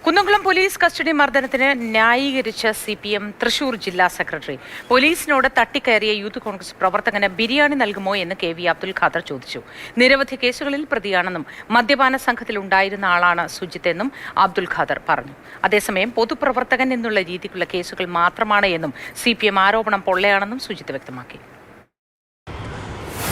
Kunnamkulam police custody മർദ്ദനത്തിന് ന്യായീകരിച്ച CPM Thrissur ജില്ലാ സെക്രട്ടറി. പോലീസിനോട് തട്ടിക്കയറിയ യൂത്ത് കോൺഗ്രസ് പ്രവർത്തകന് ബിരിയാണി നൽകുമോ എന്ന് KV അബ്ദുൽ ഖാദർ ചോദിച്ചു. നിരവധി കേസുകളിൽ പ്രതിയാണെന്നും മദ്യപാന സംഘത്തിൽ ഉണ്ടായിരുന്ന ആളാണ് സുജിത്ത് എന്നും അബ്ദുൽ ഖാദർ പറഞ്ഞു. അതേസമയം പൊതുപ്രവർത്തകൻ എന്നുള്ള രീതിക്കുള്ള കേസുകൾ മാത്രമാണ് എന്നും CPM ആരോപണം പൊള്ളയാണെന്നും സുജിത്ത് വ്യക്തമാക്കി.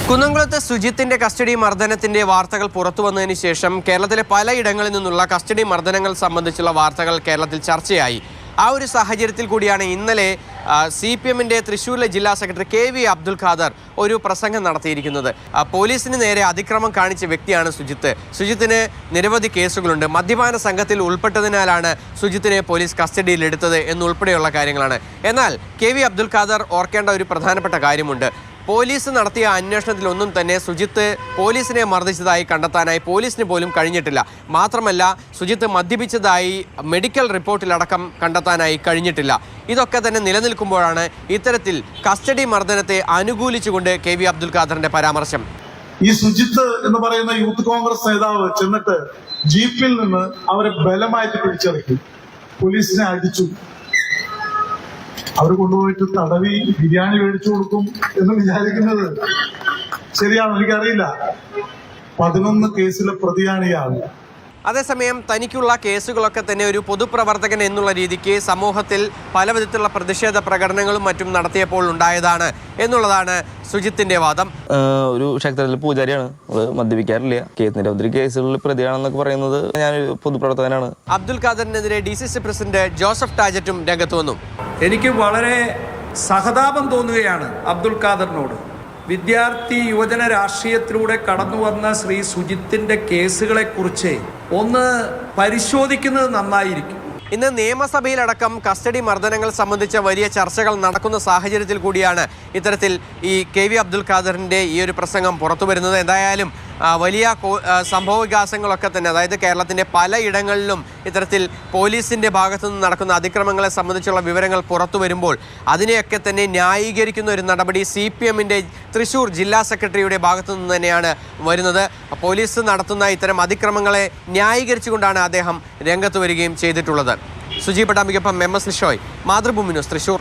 കുന്നംകുളത്ത് സുജിത്തിന്റെ കസ്റ്റഡി മർദ്ദനത്തിന്റെ വാർത്തകൾ പുറത്തു വന്നതിന് ശേഷം കേരളത്തിലെ പലയിടങ്ങളിൽ നിന്നുള്ള കസ്റ്റഡി മർദ്ദനങ്ങൾ സംബന്ധിച്ചുള്ള വാർത്തകൾ കേരളത്തിൽ ചർച്ചയായി. ആ ഒരു സാഹചര്യത്തിൽ കൂടിയാണ് ഇന്നലെ CPMന്റെ തൃശ്ശൂരിലെ ജില്ലാ സെക്രട്ടറി KV അബ്ദുൽ ഖാദർ ഒരു പ്രസംഗം നടത്തിയിരിക്കുന്നത്. പോലീസിന് നേരെ അതിക്രമം കാണിച്ച വ്യക്തിയാണ് സുജിത്ത്. സുജിത്തിന് നിരവധി കേസുകളുണ്ട്. മദ്യപാന സംഘത്തിൽ ഉൾപ്പെട്ടതിനാലാണ് സുജിത്തിനെ പോലീസ് കസ്റ്റഡിയിലെടുത്തത് എന്നുൾപ്പെടെയുള്ള കാര്യങ്ങളാണ്. എന്നാൽ KV അബ്ദുൽ ഖാദർ ഓർക്കേണ്ട ഒരു പ്രധാനപ്പെട്ട കാര്യമുണ്ട്. പോലീസ് നടത്തിയ അന്വേഷണത്തിലൊന്നും തന്നെ സുജിത്ത് പോലീസിനെ മർദ്ദിച്ചതായി കണ്ടെത്താനായി പോലീസിന് പോലും കഴിഞ്ഞിട്ടില്ല. മാത്രമല്ല, സുജിത്ത് മദ്യപിച്ചതായി മെഡിക്കൽ റിപ്പോർട്ടിലടക്കം കണ്ടെത്താനായി കഴിഞ്ഞിട്ടില്ല. ഇതൊക്കെ തന്നെ നിലനിൽക്കുമ്പോഴാണ് ഇത്തരത്തിൽ കസ്റ്റഡി മർദ്ദനത്തെ അനുകൂലിച്ചുകൊണ്ട് KV അബ്ദുൽ ഖാദറിന്റെ പരാമർശം. ഈ സുജിത്ത് എന്ന് പറയുന്ന യൂത്ത് കോൺഗ്രസ് നേതാവ് ചെന്നിട്ട് ജീപ്പിൽ നിന്ന് അവരെ ബലമായിട്ട് പിടിച്ചിറക്കി, പോലീസിനെ അടിച്ചു. അവർ കൊണ്ടുപോയിട്ട് തടവി ബിരിയാണി മേടിച്ചു കൊടുക്കും എന്ന് വിചാരിക്കുന്നത് ശരിയാണോ എനിക്കറിയില്ല. 11 കേസിലെ പ്രതിയാണ് ഇയാൾ. അതേസമയം തനിക്കുള്ള കേസുകളൊക്കെ തന്നെ ഒരു പൊതുപ്രവർത്തകൻ എന്നുള്ള രീതിക്ക് സമൂഹത്തിൽ പല വിധത്തിലുള്ള പ്രതിഷേധ പ്രകടനങ്ങളും മറ്റും നടത്തിയപ്പോൾ ഉണ്ടായതാണ് എന്നുള്ളതാണ് സുജിത്തിന്റെ വാദം. ഒരു ക്ഷേത്രത്തിലെ പൂജാരിയാണ്, മദ്യപിക്കാറില്ല, നിരവധി കേസുകളിൽ പ്രതിയാണെന്നൊക്കെ പറയുന്നത് ഞാനൊരു പൊതുപ്രവർത്തകനാണ്. അബ്ദുൽ ഖാദറിനെതിരെ DCC പ്രസിഡന്റ് ജോസഫ് ടാജറ്റും രംഗത്ത് വന്നു. എനിക്ക് വളരെ സഹതാപം തോന്നുകയാണ് അബ്ദുൽ ഖാദറിനോട്. വിദ്യാർത്ഥി യുവജന രാഷ്ട്രീയത്തിലൂടെ കടന്നു വന്ന ശ്രീ സുജിത്തിന്റെ കേസുകളെക്കുറിച്ച് ഒന്ന് പരിശോധിക്കുന്നത് നന്നായിരിക്കും. ഇന്ന് നിയമസഭയിലടക്കം കസ്റ്റഡി മർദ്ദനങ്ങൾ സംബന്ധിച്ച വലിയ ചർച്ചകൾ നടക്കുന്ന സാഹചര്യത്തിൽ കൂടിയാണ് ഇത്തരത്തിൽ ഈ KV അബ്ദുൽ ഖാദറിൻ്റെ ഈ ഒരു പ്രസംഗം പുറത്തു വരുന്നത്. എന്തായാലും വലിയ സംഭവ വികാസങ്ങളൊക്കെ തന്നെ, അതായത് കേരളത്തിൻ്റെ പലയിടങ്ങളിലും ഇത്തരത്തിൽ പോലീസിൻ്റെ ഭാഗത്തു നിന്ന് നടക്കുന്ന അതിക്രമങ്ങളെ സംബന്ധിച്ചുള്ള വിവരങ്ങൾ പുറത്തു വരുമ്പോൾ അതിനെയൊക്കെ തന്നെ ന്യായീകരിക്കുന്ന ഒരു നടപടി CPMന്റെ തൃശ്ശൂർ ജില്ലാ സെക്രട്ടറിയുടെ ഭാഗത്തു നിന്ന് തന്നെയാണ് വരുന്നത്. പോലീസ് നടത്തുന്ന ഇത്തരം അതിക്രമങ്ങളെ ന്യായീകരിച്ചുകൊണ്ടാണ് അദ്ദേഹം രംഗത്ത് വരികയും ചെയ്തിട്ടുള്ളത്. സുജി പട്ടാമ്പിക്കൊപ്പം MS ലിഷോയ്, മാതൃഭൂമി ന്യൂസ്, തൃശ്ശൂർ.